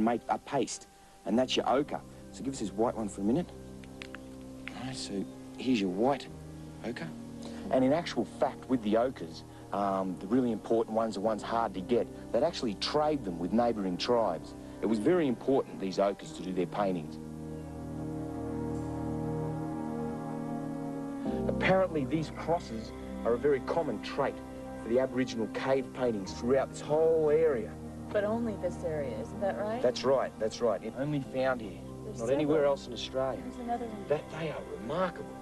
make a paste, and that's your ochre. So give us this white one for a minute. All right, so here's your white ochre. And in actual fact, with the ochres, the really important ones, the ones hard to get, they'd actually trade them with neighbouring tribes. It was very important, these ochres, to do their paintings. Apparently, these crosses are a very common trait for the Aboriginal cave paintings throughout this whole area. But only this area, isn't that right? That's right, that's right. It only found here, not anywhere else in Australia. There's another one. They are remarkable.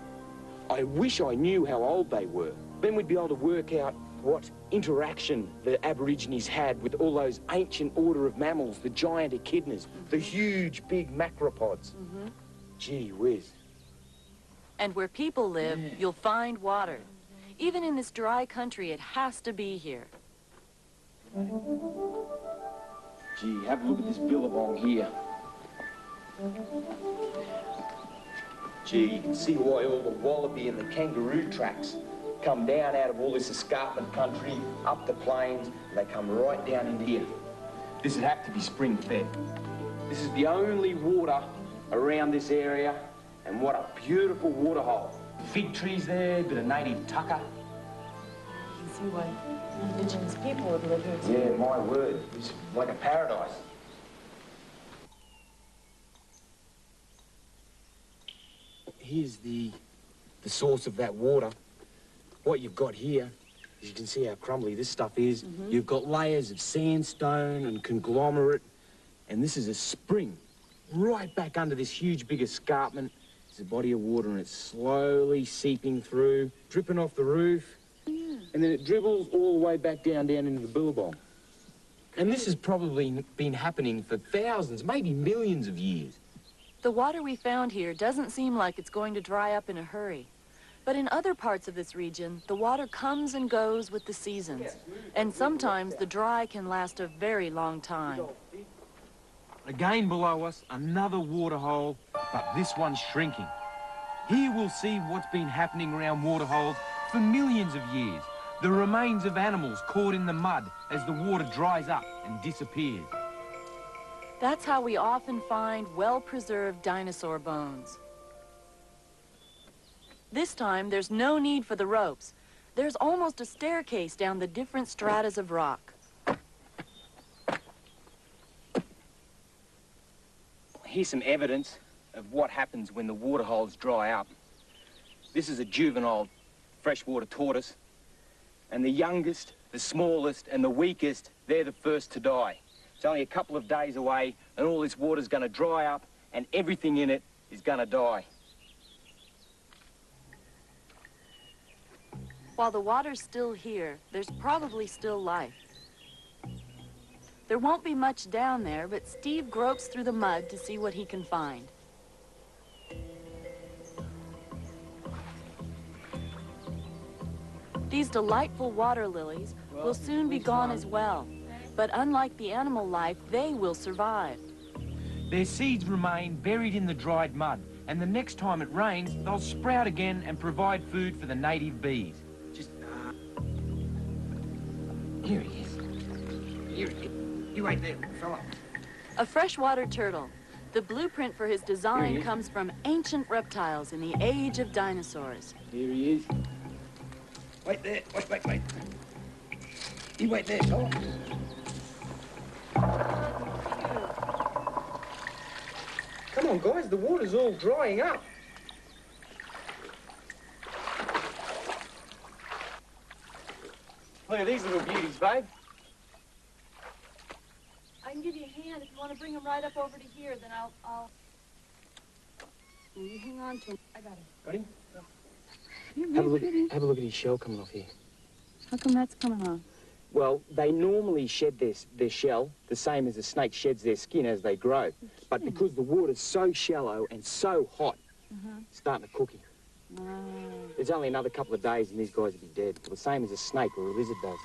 I wish I knew how old they were. Then we'd be able to work out what interaction the Aborigines had with all those ancient order of mammals, the giant echidnas, the huge, big macropods. Gee whiz. And where people live, you'll find water. Even in this dry country, it has to be here. Gee, have a look at this billabong here. Gee, you can see why all the wallaby and the kangaroo tracks come down out of all this escarpment country, up the plains, and they come right down into here. This would have to be spring-fed. This is the only water around this area, and what a beautiful waterhole. Fig trees there, bit of native tucker. You can see why Indigenous people would live here too. Yeah, my word, it's like a paradise. Here's the source of that water. What you've got here, as you can see how crumbly this stuff is, you've got layers of sandstone and conglomerate, and this is a spring right back under this huge big escarpment. There's a body of water and it's slowly seeping through, dripping off the roof, and then it dribbles all the way back down into the billabong. And this has probably been happening for thousands, maybe millions of years. The water we found here doesn't seem like it's going to dry up in a hurry. But in other parts of this region, the water comes and goes with the seasons. And sometimes the dry can last a very long time. Again below us, another waterhole, but this one's shrinking. Here we'll see what's been happening around waterholes for millions of years. The remains of animals caught in the mud as the water dries up and disappears. That's how we often find well-preserved dinosaur bones. This time, there's no need for the ropes. There's almost a staircase down the different stratas of rock. Here's some evidence of what happens when the waterholes dry up. This is a juvenile freshwater tortoise, and the youngest, the smallest, and the weakest, they're the first to die. It's only a couple of days away, and all this water's going to dry up, and everything in it is going to die. While the water's still here, there's probably still life. There won't be much down there, but Steve gropes through the mud to see what he can find. These delightful water lilies will soon be gone as well. But unlike the animal life, they will survive. Their seeds remain buried in the dried mud, and the next time it rains, they'll sprout again and provide food for the native bees. Here he is. Here he is. You wait there, fella. A freshwater turtle. The blueprint for his design comes from ancient reptiles in the age of dinosaurs. Here he is. Wait there. Wait. You wait there, fella. Come on, guys. The water's all drying up. Look at these little beauties, babe. I can give you a hand if you want to bring them right up over to here, then I'll... You hang on to him. I got him. Got him? Yeah. Have a look at his shell coming off here. How come that's coming off? Well, they normally shed their shell the same as a snake sheds their skin as they grow. But because the water's so shallow and so hot, it's starting to cook him. There's only another couple of days and these guys will be dead. The same as a snake or a lizard does.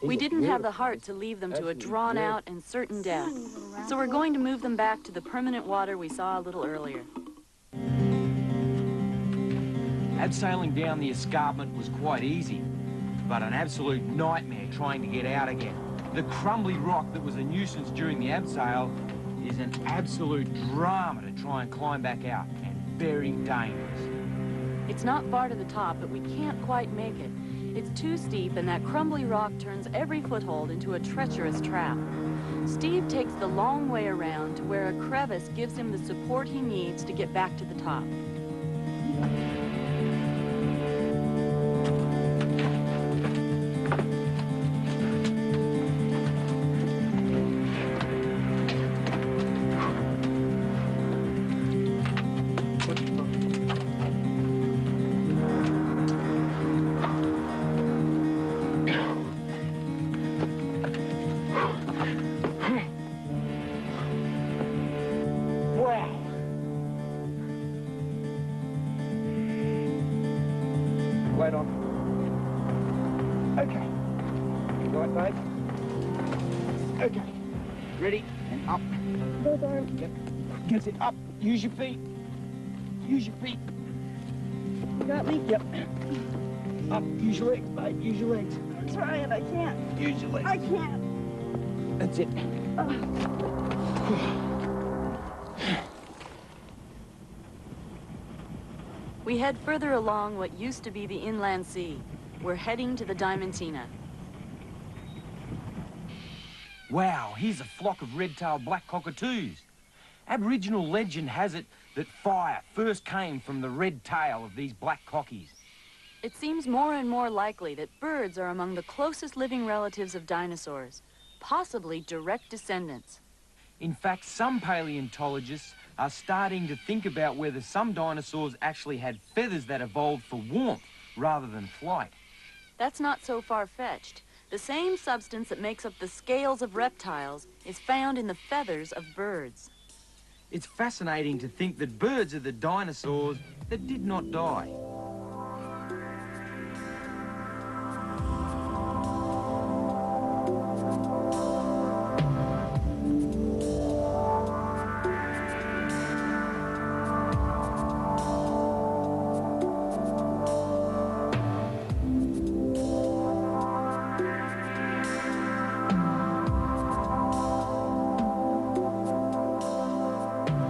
We didn't have the heart to leave them to a drawn-out and certain death. So we're going to move them back to the permanent water we saw a little earlier. Abseiling down the escarpment was quite easy, but an absolute nightmare trying to get out again. The crumbly rock that was a nuisance during the abseil is an absolute drama to try and climb back out, and very dangerous. It's not far to the top, but we can't quite make it. It's too steep, and that crumbly rock turns every foothold into a treacherous trap. Steve takes the long way around to where a crevice gives him the support he needs to get back to the top. Wait on. Okay. Right, babe. Okay. Ready? And up. Both arms. Yep. Gets it up. Use your feet. Use your feet. You got me? Yep. Up. Use your legs, babe. Use your legs. I'm trying, I can't. Use your legs. I can't. That's it. We head further along what used to be the inland sea. We're heading to the Diamantina. Wow, here's a flock of red-tailed black cockatoos. Aboriginal legend has it that fire first came from the red tail of these black cockies. It seems more and more likely that birds are among the closest living relatives of dinosaurs, possibly direct descendants. In fact, some paleontologists are starting to think about whether some dinosaurs actually had feathers that evolved for warmth rather than flight. That's not so far-fetched. The same substance that makes up the scales of reptiles is found in the feathers of birds. It's fascinating to think that birds are the dinosaurs that did not die.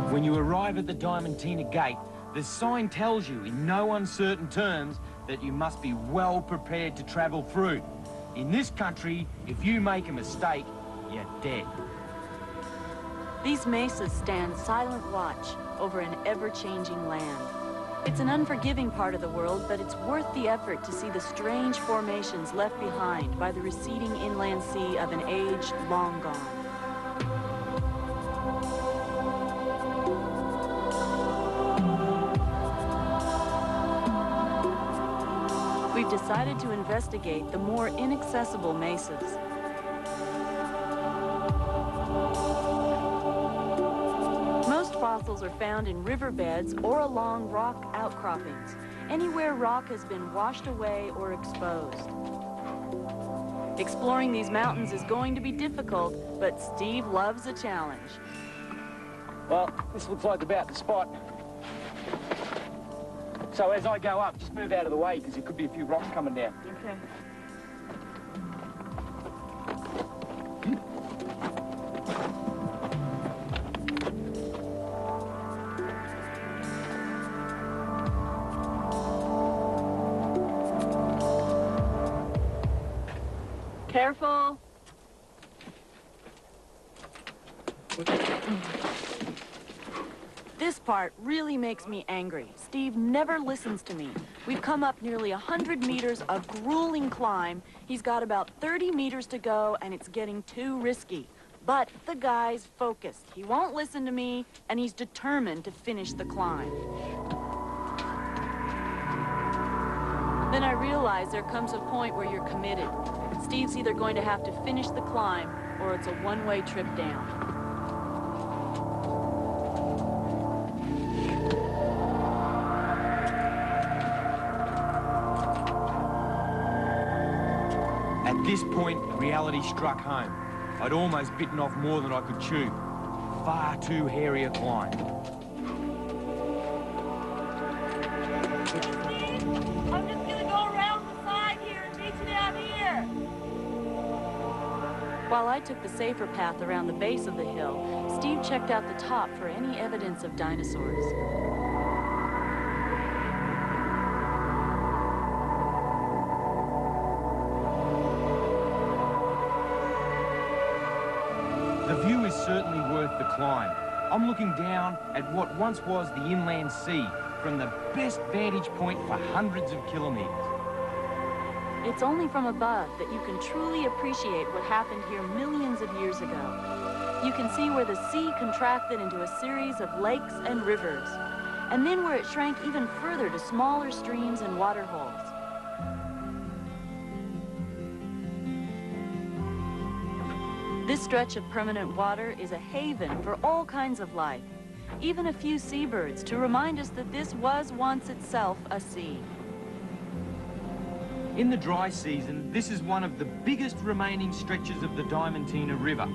When you arrive at the Diamantina Gate, the sign tells you in no uncertain terms that you must be well prepared to travel through. In this country, if you make a mistake, you're dead. These mesas stand silent watch over an ever-changing land. It's an unforgiving part of the world, but it's worth the effort to see the strange formations left behind by the receding inland sea of an age long gone. We've decided to investigate the more inaccessible mesas. Most fossils are found in riverbeds or along rock outcroppings, anywhere rock has been washed away or exposed. Exploring these mountains is going to be difficult, but Steve loves a challenge. Well, this looks like about the spot. So as I go up, just move out of the way because there could be a few rocks coming down. Okay. Careful. This part really makes me angry. Steve never listens to me. We've come up nearly 100 meters of grueling climb. He's got about 30 meters to go, and it's getting too risky. But the guy's focused. He won't listen to me, and he's determined to finish the climb. Then I realize there comes a point where you're committed. Steve's either going to have to finish the climb, or it's a one-way trip down. At this point, reality struck home. I'd almost bitten off more than I could chew. Far too hairy a climb. I'm just gonna go around the side here and meet you down here. While I took the safer path around the base of the hill, Steve checked out the top for any evidence of dinosaurs. The view is certainly worth the climb. I'm looking down at what once was the inland sea from the best vantage point for hundreds of kilometres. It's only from above that you can truly appreciate what happened here millions of years ago. You can see where the sea contracted into a series of lakes and rivers, and then where it shrank even further to smaller streams and waterholes. This stretch of permanent water is a haven for all kinds of life, even a few seabirds, to remind us that this was once itself a sea. In the dry season, this is one of the biggest remaining stretches of the Diamantina River.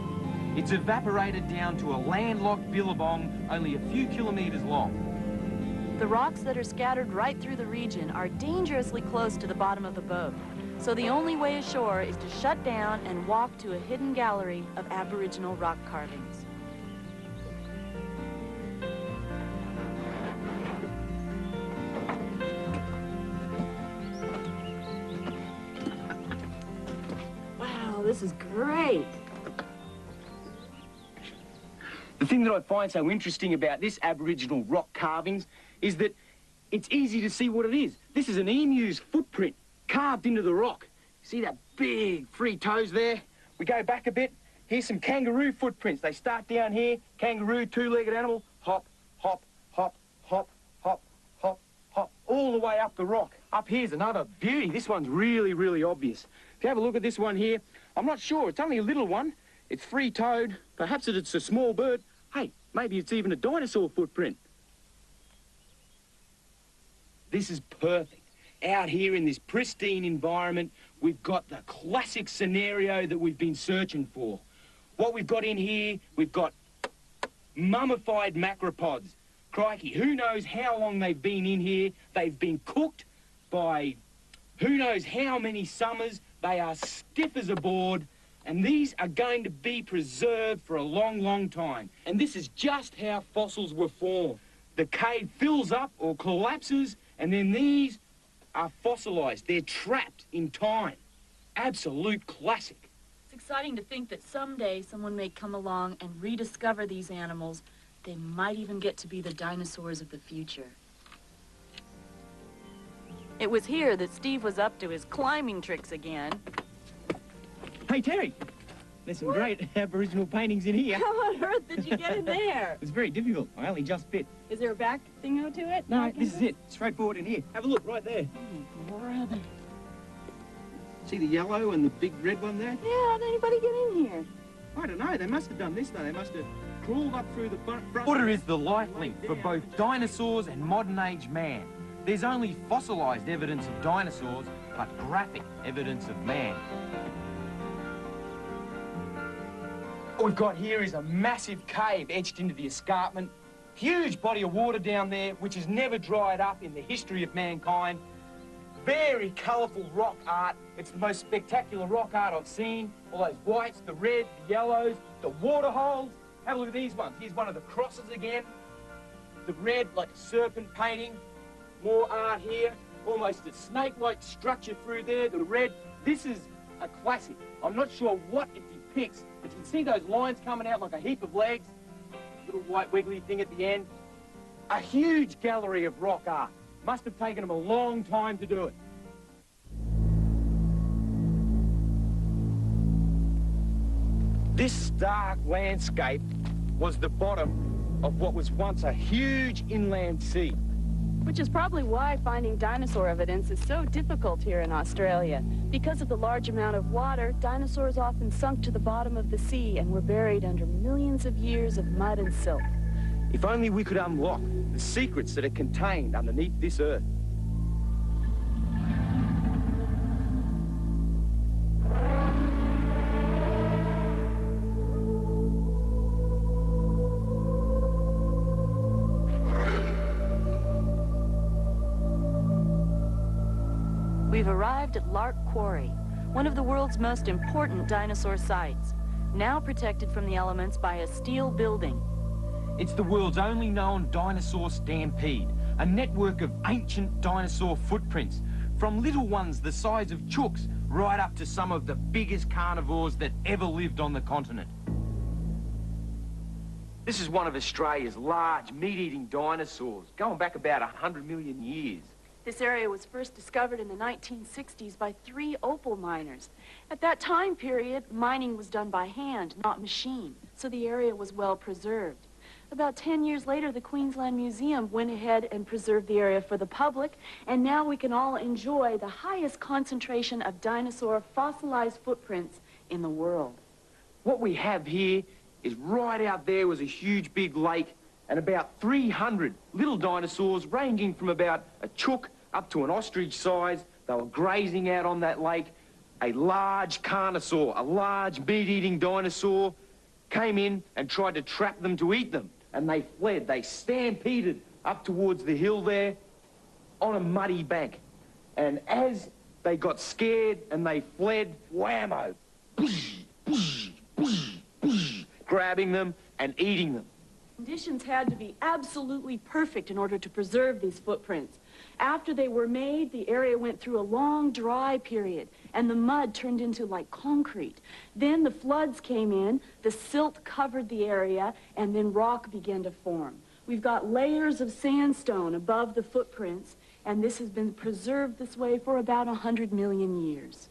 It's evaporated down to a landlocked billabong only a few kilometres long. The rocks that are scattered right through the region are dangerously close to the bottom of the boat, so the only way ashore is to shut down and walk to a hidden gallery of Aboriginal rock carvings. Wow, this is great. The thing that I find so interesting about this Aboriginal rock carvings is that it's easy to see what it is. This is an emu's footprint carved into the rock. See that big free toes there? We go back a bit. Here's some kangaroo footprints. They start down here. Kangaroo, two-legged animal. Hop, hop, hop, hop, hop, hop, hop, all the way up the rock. Up here's another beauty. This one's really, really obvious. If you have a look at this one here, I'm not sure. It's only a little one. It's free-toed. Perhaps it's a small bird. Hey, maybe it's even a dinosaur footprint. This is perfect. Out here in this pristine environment, we've got the classic scenario that we've been searching for. What we've got in here, we've got mummified macropods. Crikey, who knows how long they've been in here? They've been cooked by who knows how many summers. They are stiff as a board, and these are going to be preserved for a long, long time. And this is just how fossils were formed. The cave fills up or collapses, and then these are fossilised. They're trapped in time. Absolute classic. It's exciting to think that someday someone may come along and rediscover these animals. They might even get to be the dinosaurs of the future. It was here that Steve was up to his climbing tricks again. Hey, Terry, there's some great Aboriginal paintings in here. How on earth did you get in there? It's very difficult. I only just fit. Is there a back thingo to it? No, this is it. Straightforward in here. Have a look right there. Oh, brother. See the yellow and the big red one there? Yeah, how'd anybody get in here? I don't know. They must have done this, though. They must have crawled up through the front. Water is the life link for both dinosaurs and modern-age man. There's only fossilised evidence of dinosaurs, but graphic evidence of man. What we've got here is a massive cave etched into the escarpment. Huge body of water down there, which has never dried up in the history of mankind. Very colourful rock art. It's the most spectacular rock art I've seen. All those whites, the red, the yellows, the water holes. Have a look at these ones. Here's one of the crosses again. The red, like a serpent painting. More art here. Almost a snake-like structure through there. The red. This is a classic. I'm not sure what it depicts, but you can see those lines coming out like a heap of legs. Little white wiggly thing at the end. A huge gallery of rock art. Must have taken them a long time to do it. This stark landscape was the bottom of what was once a huge inland sea. Which is probably why finding dinosaur evidence is so difficult here in Australia. Because of the large amount of water, dinosaurs often sunk to the bottom of the sea and were buried under millions of years of mud and silt. If only we could unlock the secrets that are contained underneath this earth. We've arrived at Lark Quarry, one of the world's most important dinosaur sites. now protected from the elements by a steel building. It's the world's only known dinosaur stampede, a network of ancient dinosaur footprints, from little ones the size of chooks right up to some of the biggest carnivores that ever lived on the continent. This is one of Australia's large meat-eating dinosaurs, going back about 100 million years. This area was first discovered in the 1960s by 3 opal miners. At that time period, mining was done by hand, not machine, so the area was well preserved. About 10 years later, the Queensland Museum went ahead and preserved the area for the public, and now we can all enjoy the highest concentration of dinosaur fossilized footprints in the world. What we have here is right out there was a huge big lake and about 300 little dinosaurs ranging from about a chook up to an ostrich size. They were grazing out on that lake. A large carnosaur, a large meat-eating dinosaur, came in and tried to trap them to eat them. And they fled. They stampeded up towards the hill there on a muddy bank. And as they got scared and they fled, whammo, grabbing them and eating them. Conditions had to be absolutely perfect in order to preserve these footprints. After they were made, the area went through a long dry period, and the mud turned into like concrete. Then the floods came in, the silt covered the area, and then rock began to form. We've got layers of sandstone above the footprints, and this has been preserved this way for about 100 million years.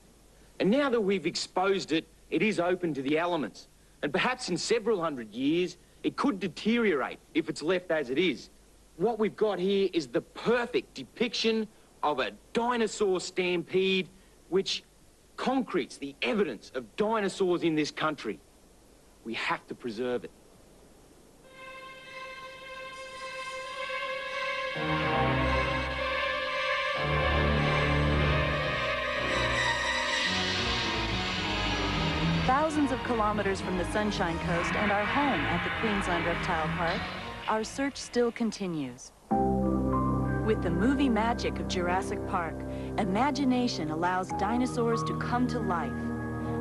And now that we've exposed it, it is open to the elements. And perhaps in several hundred years, it could deteriorate if it's left as it is. What we've got here is the perfect depiction of a dinosaur stampede which concretes the evidence of dinosaurs in this country. We have to preserve it. Thousands of kilometers from the Sunshine Coast and our home at the Queensland Reptile Park, our search still continues. With the movie magic of Jurassic Park, imagination allows dinosaurs to come to life.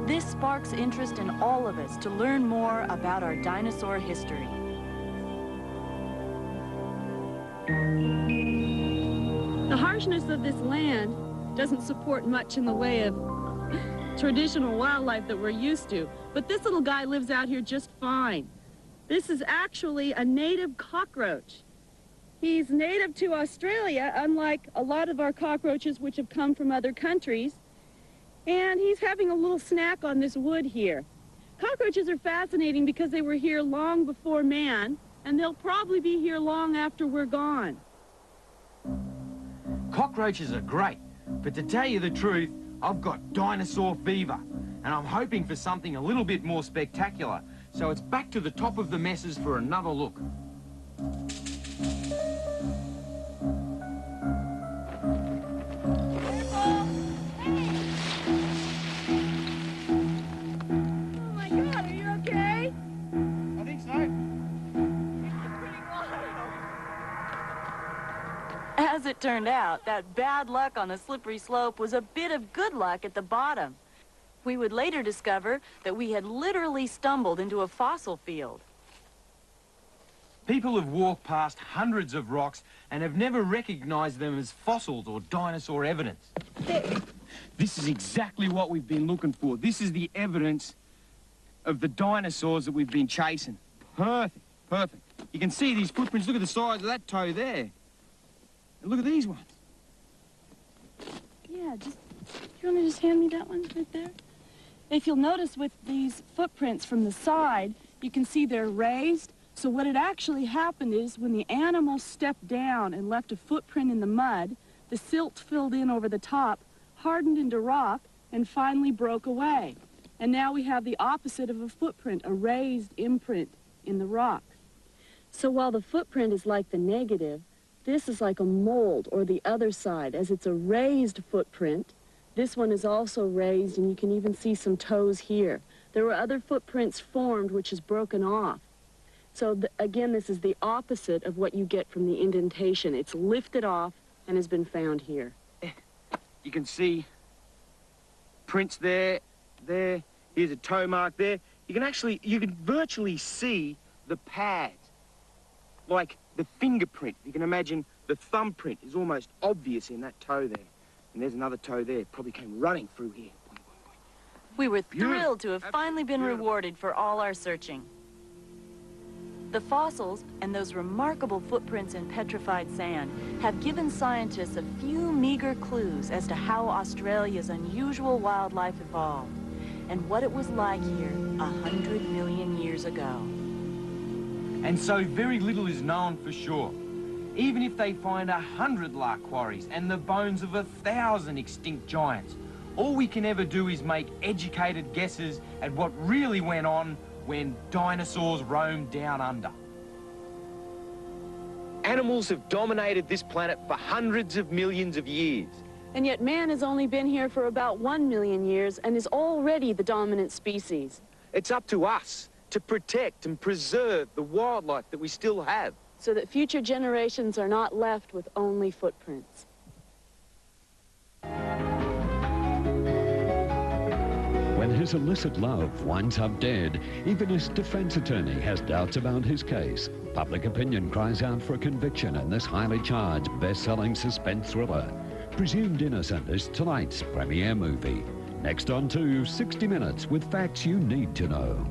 This sparks interest in all of us to learn more about our dinosaur history. The harshness of this land doesn't support much in the way of traditional wildlife that we're used to, but this little guy lives out here just fine. This is actually a native cockroach. He's native to Australia, unlike a lot of our cockroaches which have come from other countries, and he's having a little snack on this wood here. Cockroaches are fascinating because they were here long before man, and they'll probably be here long after we're gone. Cockroaches are great, but to tell you the truth, I've got dinosaur fever, and I'm hoping for something a little bit more spectacular, so it's back to the top of the messes for another look. Oh my God, are you okay? I think so. As it turned out, that bad luck on the slippery slope was a bit of good luck at the bottom. We would later discover that we had literally stumbled into a fossil field. People have walked past hundreds of rocks and have never recognized them as fossils or dinosaur evidence. This is exactly what we've been looking for. This is the evidence of the dinosaurs that we've been chasing. Perfect, perfect. You can see these footprints. Look at the size of that toe there. And look at these ones. Yeah, do you want to just hand me that one right there? If you'll notice with these footprints from the side, you can see they're raised. So what had actually happened is when the animal stepped down and left a footprint in the mud, the silt filled in over the top, hardened into rock, and finally broke away. And now we have the opposite of a footprint, a raised imprint in the rock. So while the footprint is like the negative, this is like a mold, or the other side. As it's a raised footprint, this one is also raised, and you can even see some toes here. There were other footprints formed which is broken off. So again, this is the opposite of what you get from the indentation. It's lifted off and has been found here. You can see prints there, there. Here's a toe mark there. you can virtually see the pad, like the fingerprint. You can imagine the thumbprint is almost obvious in that toe there. And there's another toe there, probably came running through here. We were thrilled to have finally been rewarded for all our searching. The fossils and those remarkable footprints in petrified sand have given scientists a few meager clues as to how Australia's unusual wildlife evolved and what it was like here 100 million years ago. And so very little is known for sure. Even if they find 100 lark quarries and the bones of 1,000 extinct giants, all we can ever do is make educated guesses at what really went on when dinosaurs roamed down under. Animals have dominated this planet for hundreds of millions of years. And yet man has only been here for about 1 million years and is already the dominant species. It's up to us to protect and preserve the wildlife that we still have, So that future generations are not left with only footprints. When his illicit love winds up dead, even his defense attorney has doubts about his case. Public opinion cries out for a conviction in this highly charged, best-selling suspense thriller. Presumed Innocent is tonight's premiere movie. Next on to 60 Minutes with facts you need to know.